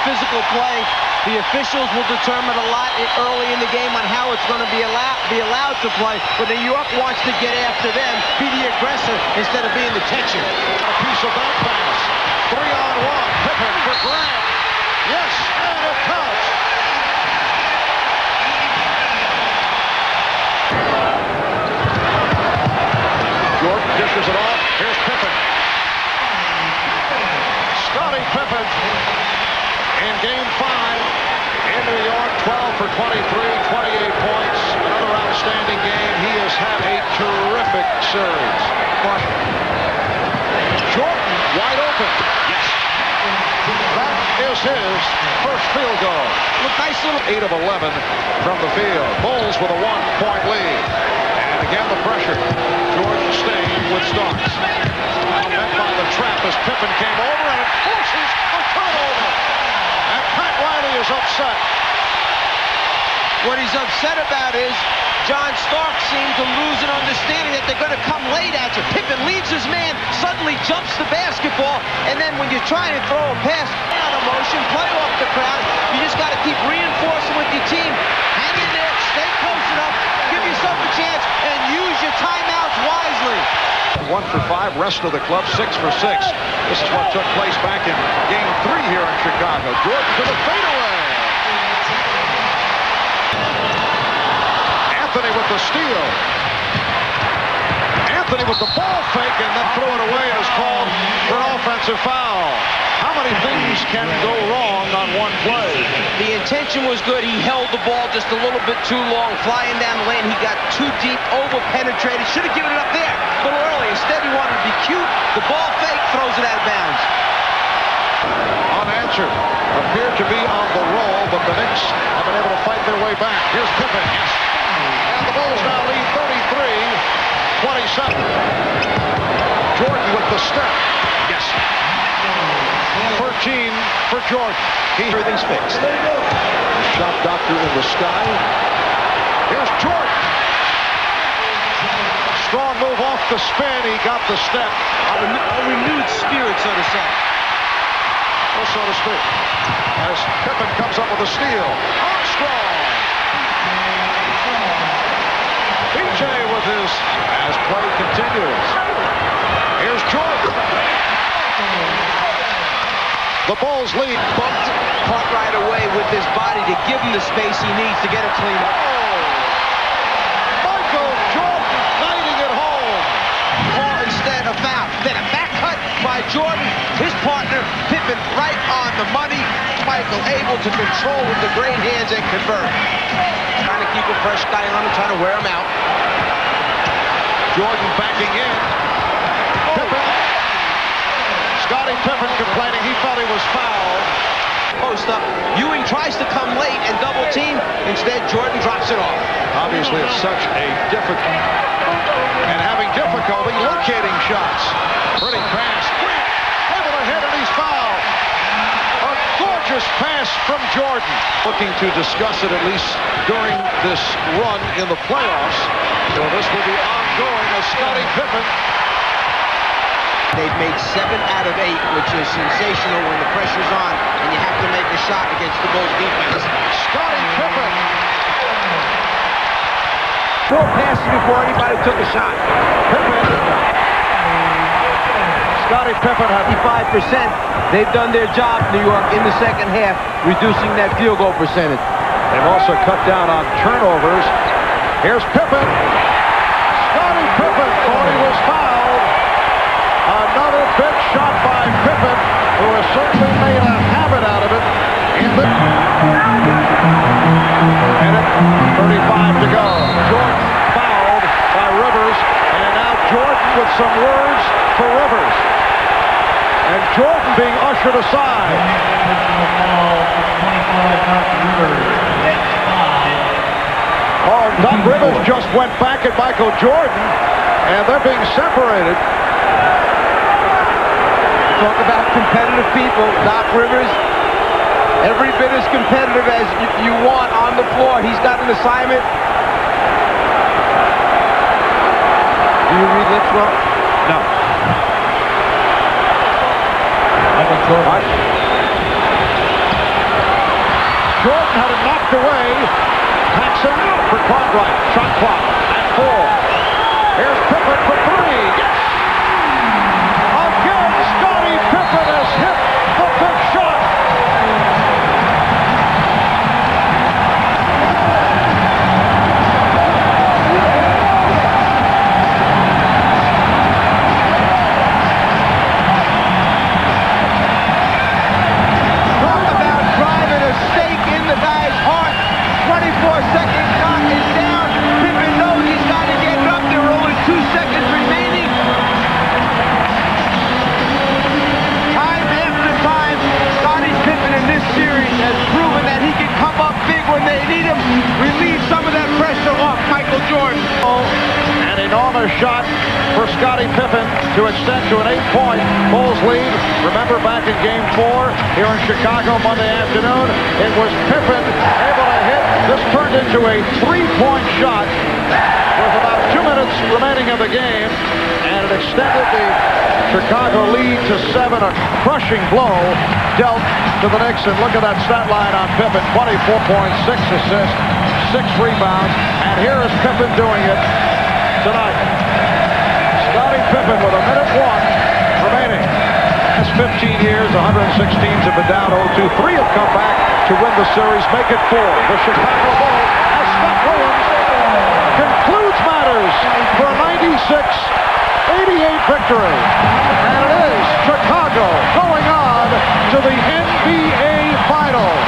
physical play. The officials will determine a lot early in the game on how it's going to be allowed to play. But New York wants to get after them, be the aggressor instead of being the catcher. A piece of that pass. 3-on-1. Pippen for Grant. Yes, and it counts. Jordan dishes it off. Here's Pippen. Scottie Pippen in Game 5 in New York. 12 for 23, 28 points. Another outstanding game. He has had a terrific series. Jordan wide open. Yes. That is his first field goal. Nice little 8 of 11 from the field. Bulls with a 1-point lead. And again the pressure. Jordan staying with Starks. Now met by the trap as Pippen came over and it forces a turnover. And Pat Riley is upset. What he's upset about is John Starks seemed to lose an understanding that they're going to come late at you. Pippen leaves his man, suddenly jumps the basketball, and then when you're trying to throw a pass out of motion, play off the crowd, you just got to keep reinforcing with your team. Hang in there, stay close enough, give yourself a chance, and use your timeouts wisely. 1 for 5, rest of the club 6 for 6. This is what took place back in Game 3 here in Chicago. Jordan to the fadeaway. Anthony with the steal. Anthony with the ball fake and then threw it away as called for an offensive foul. How many things can go wrong on one play? The intention was good. He held the ball just a little bit too long, flying down the lane. He got too deep, over-penetrated. Should have given it up there a little early. Instead, he wanted to be cute. The ball fake, throws it out of bounds. Unanswered. Appeared to be on the roll, but the Knicks have been able to fight their way back. Here's Pippen. Yes. And the Bulls now lead 33-27. Jordan with the step. Yes. 13 for Jordan. Everything's fixed. Shot doctor in the sky. Here's Jordan. Strong move off the spin. He got the step. A renewed spirit, so to say. Or so to speak. As Pippen comes up with a steal. Armstrong. BJ with his as play continues. Here's Jordan. The Bulls lead. Bumped caught right away with his body to give him the space he needs to get it cleaned up. Michael Jordan lighting it home. Call instead a foul. Then a back cut by Jordan. His partner, Pippen, right on the money. Michael able to control with the great hands and convert. Trying to keep a fresh guy on him, trying to wear him out. Jordan backing in. Pippen. Scottie Pippen complaining he felt he was fouled. Post up. Ewing tries to come late and double team. Instead, Jordan drops it off. Obviously, it's such a difficult and having difficulty locating shots. Pretty pass. Able to hit and he's fouled. A gorgeous pass from Jordan. Looking to discuss it at least during this run in the playoffs. So this will be ongoing as Scottie Pippen. They've made 7 out of 8, which is sensational when the pressure's on and you have to make a shot against the Bulls defense. Scottie Pippen. 4 passes before anybody took a shot. Pippen. Scottie Pippen had 55%. They've done their job, New York, in the second half, reducing that field goal percentage. They've also cut down on turnovers. Here's Pippen. Scottie Pippen thought he was fouled. Another big shot by Pippen, who has certainly made a habit out of it. And 35 to go. Jordan fouled by Rivers, and now Jordan with some words for Rivers. And Jordan being ushered aside. Oh, Doc Rivers just went back at Michael Jordan, and they're being separated. Talk about competitive people. Doc Rivers, every bit as competitive as you want on the floor. He's got an assignment. Do you read lips well? No. Jordan had it knocked away. Paxson for Cartwright. Shot clock at 4. Here's Pippen for 3. Yes! Again, Scottie Pippen has hit the big shot. Talk about driving a stake in the guy's heart. 24-second clock is down. Pippen knows he's got to get it up. There are only 2 seconds remaining. Time after time, Scottie Pippen in this series has proven that he can come up big when they need him, relieve some of that pressure off Michael Jordan. An enormous shot for Scottie Pippen to extend to an 8-point Bulls lead. Remember back in Game 4 here in Chicago Monday afternoon, it was Pippen able to hit. This turned into a 3-point shot with about 2 minutes remaining of the game, and it extended the Chicago lead to 7. A crushing blow dealt to the Knicks, and look at that stat line on Pippen: 24 points, 6 assists, 6 rebounds, and here is Pippen doing it tonight. Scottie Pippen with 1:01 remaining. Last 15 years, 106 teams have been down 0-2. 3 have come back to win the series, make it 4. The Chicago Bulls, as Scott Williams concludes matters for a 96-88 victory. And it is Chicago going on to the NBA Finals.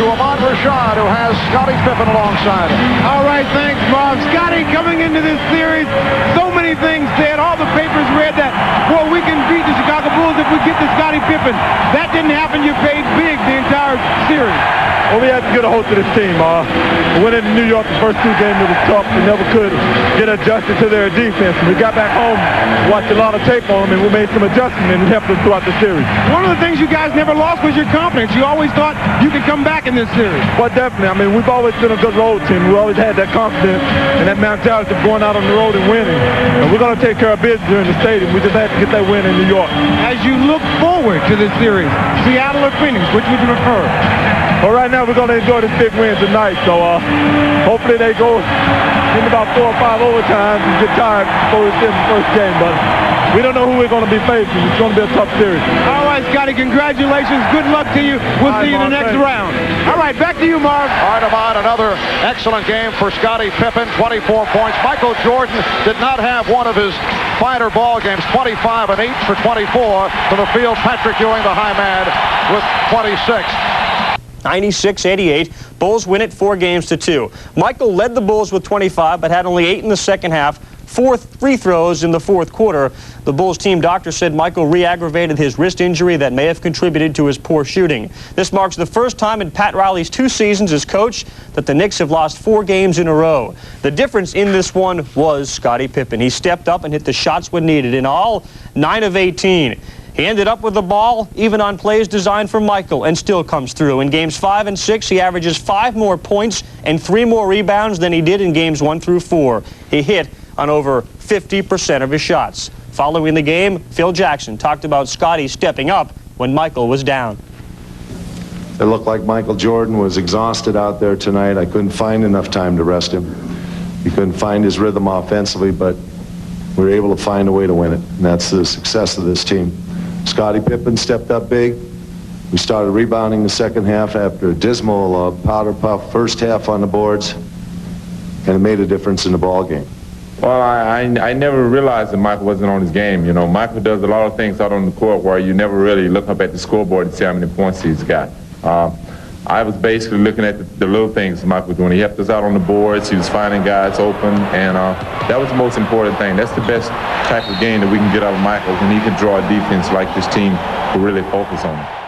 To Ahmad Rashad, who has Scottie Pippen alongside him. All right, thanks, Bob. Scottie coming into this series, so many things said. All the papers read that, well, we can beat the Chicago Bulls if we get to Scottie Pippen. That didn't happen. You paid big the entire series. Well, we had to get a hold of this team. Winning in New York the first 2 games, it was tough. We never could get adjusted to their defense. We got back home, watched a lot of tape on them, and we made some adjustments, and it helped us throughout the series. One of the things you guys never lost was your confidence. You always thought you could come back in this series. Well, definitely. I mean, we've always been a good road team. We always had that confidence and that mentality of going out on the road and winning. And we're going to take care of business here in the stadium. We just had to get that win in New York. As you look forward to this series, Seattle or Phoenix, which would you prefer? Well, right now we're going to enjoy this big win tonight. So hopefully they go in about 4 or 5 overtimes and get tired before we finish the first game. But we don't know who we're going to be facing. It's going to be a tough series. All right, Scottie, congratulations. Good luck to you. We'll see you in the next round. All right, back to you, Marv. All right, Ahmad, another excellent game for Scottie Pippen, 24 points. Michael Jordan did not have one of his finer ball games, 25 and 8 for 24 from the field. Patrick Ewing, the high man, with 26. 96-88. Bulls win it 4-2. Michael led the Bulls with 25, but had only 8 in the second half. 4 free throws in the fourth quarter. The Bulls team doctor said Michael re-aggravated his wrist injury that may have contributed to his poor shooting. This marks the first time in Pat Riley's 2 seasons as coach that the Knicks have lost 4 games in a row. The difference in this one was Scottie Pippen. He stepped up and hit the shots when needed. In all, 9 of 18. He ended up with the ball, even on plays designed for Michael, and still comes through. In games 5 and 6, he averages 5 more points and 3 more rebounds than he did in games 1 through 4. He hit on over 50% of his shots. Following the game, Phil Jackson talked about Scottie stepping up when Michael was down. It looked like Michael Jordan was exhausted out there tonight. I couldn't find enough time to rest him. He couldn't find his rhythm offensively, but we were able to find a way to win it, and that's the success of this team. Scottie Pippen stepped up big. We started rebounding the second half after a dismal powder puff first half on the boards, and it made a difference in the ball game. Well, I never realized that Michael wasn't on his game. You know, Michael does a lot of things out on the court where you never really look up at the scoreboard and see how many points he's got. I was basically looking at the little things Michael was doing. He helped us out on the boards. He was finding guys open, and that was the most important thing. That's the best type of game that we can get out of Michael, when he can draw a defense like this team will really focus on.